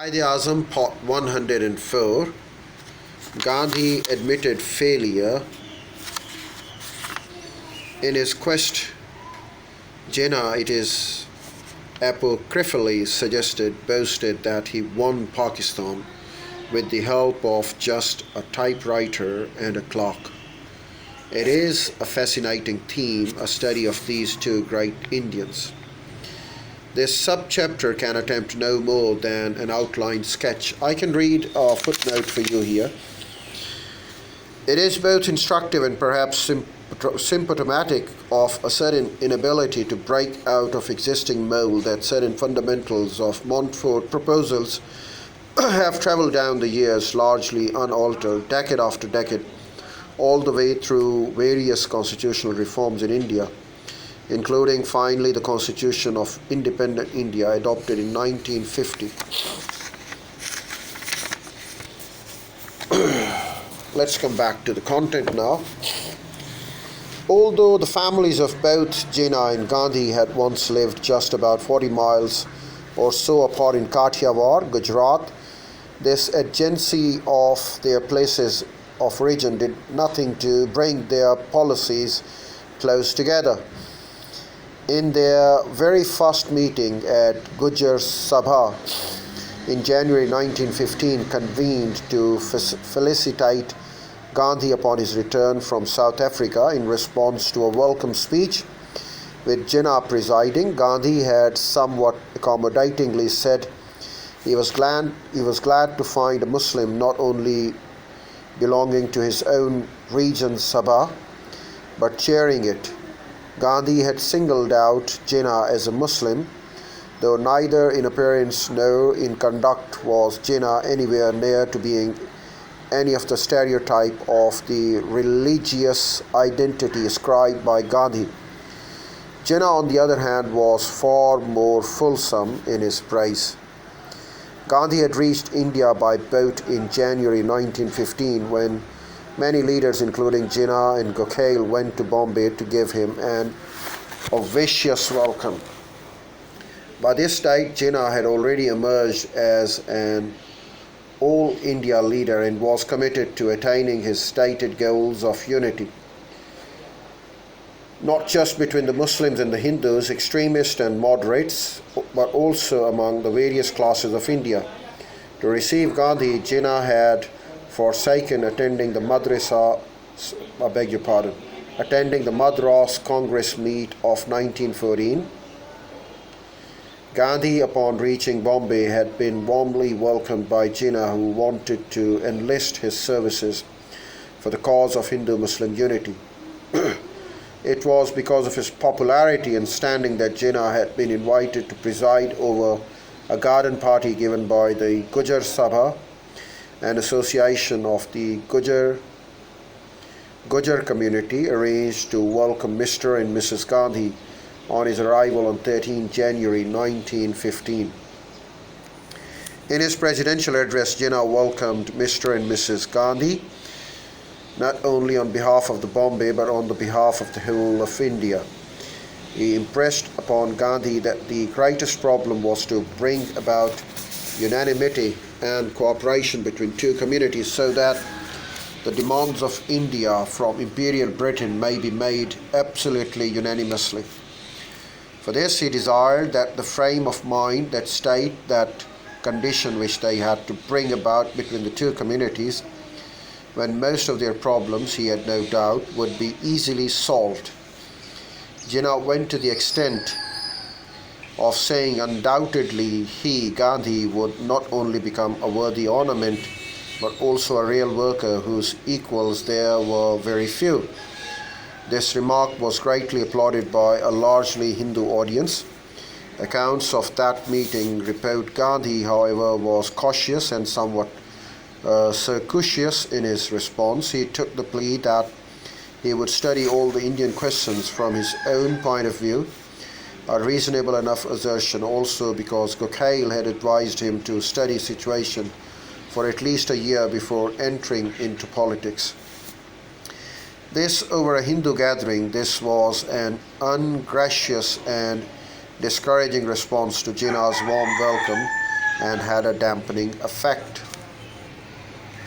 The Azam, Part 104. Gandhi admitted failure. In his quest, Jinnah, it is apocryphally boasted that he won Pakistan with the help of just a typewriter and a clock. It is a fascinating theme, a study of these two great Indians. This subchapter can attempt no more than an outline sketch. I can read a footnote for you here. It is both instructive and perhaps symptomatic of a certain inability to break out of existing mold that certain fundamentals of Montfort proposals have travelled down the years largely unaltered, decade after decade, all the way through various constitutional reforms in India, including finally the Constitution of Independent India adopted in 1950. Let's come back to the content now. Although the families of both Jinnah and Gandhi had once lived just about 40 miles or so apart in Kathiawar, Gujarat, this adjacency of their places of origin did nothing to bring their policies close together. In their very first meeting at Gujar Sabha in January 1915, convened to felicitate Gandhi upon his return from South Africa in response to a welcome speech, with Jinnah presiding, Gandhi had somewhat accommodatingly said he was glad to find a Muslim not only belonging to his own region Sabha, but chairing it. Gandhi had singled out Jinnah as a Muslim, though neither in appearance nor in conduct was Jinnah anywhere near to being any of the stereotype of the religious identity ascribed by Gandhi. Jinnah, on the other hand, was far more fulsome in his praise. Gandhi had reached India by boat in January 1915 when many leaders, including Jinnah and Gokhale, went to Bombay to give him an obsequious welcome. By this date, Jinnah had already emerged as an all India leader and was committed to attaining his stated goals of unity, not just between the Muslims and the Hindus, extremists and moderates, but also among the various classes of India. To receive Gandhi, Jinnah had forsaken attending the Madras Congress meet of 1914. Gandhi, upon reaching Bombay, had been warmly welcomed by Jinnah, who wanted to enlist his services for the cause of Hindu-Muslim unity. It was because of his popularity and standing that Jinnah had been invited to preside over a garden party given by the Gujar Sabha, an association of the Gujar community, arranged to welcome Mr. and Mrs. Gandhi on his arrival on 13 January 1915. In his presidential address, Jinnah welcomed Mr. and Mrs. Gandhi not only on behalf of the Bombay but on the behalf of the whole of India. He impressed upon Gandhi that the greatest problem was to bring about unanimity and cooperation between two communities so that the demands of India from Imperial Britain may be made absolutely unanimously. For this, he desired that the frame of mind, that state, that condition which they had to bring about between the two communities, when most of their problems, he had no doubt, would be easily solved. Jinnah went to the extent of saying undoubtedly he, Gandhi, would not only become a worthy ornament, but also a real worker whose equals there were very few. This remark was greatly applauded by a largely Hindu audience. Accounts of that meeting report Gandhi, however, was cautious and somewhat circuitous in his response. He took the plea that he would study all the Indian questions from his own point of view, a reasonable enough assertion also because Gokhale had advised him to study situation for at least a year before entering into politics. This over a Hindu gathering, this was an ungracious and discouraging response to Jinnah's warm welcome and had a dampening effect.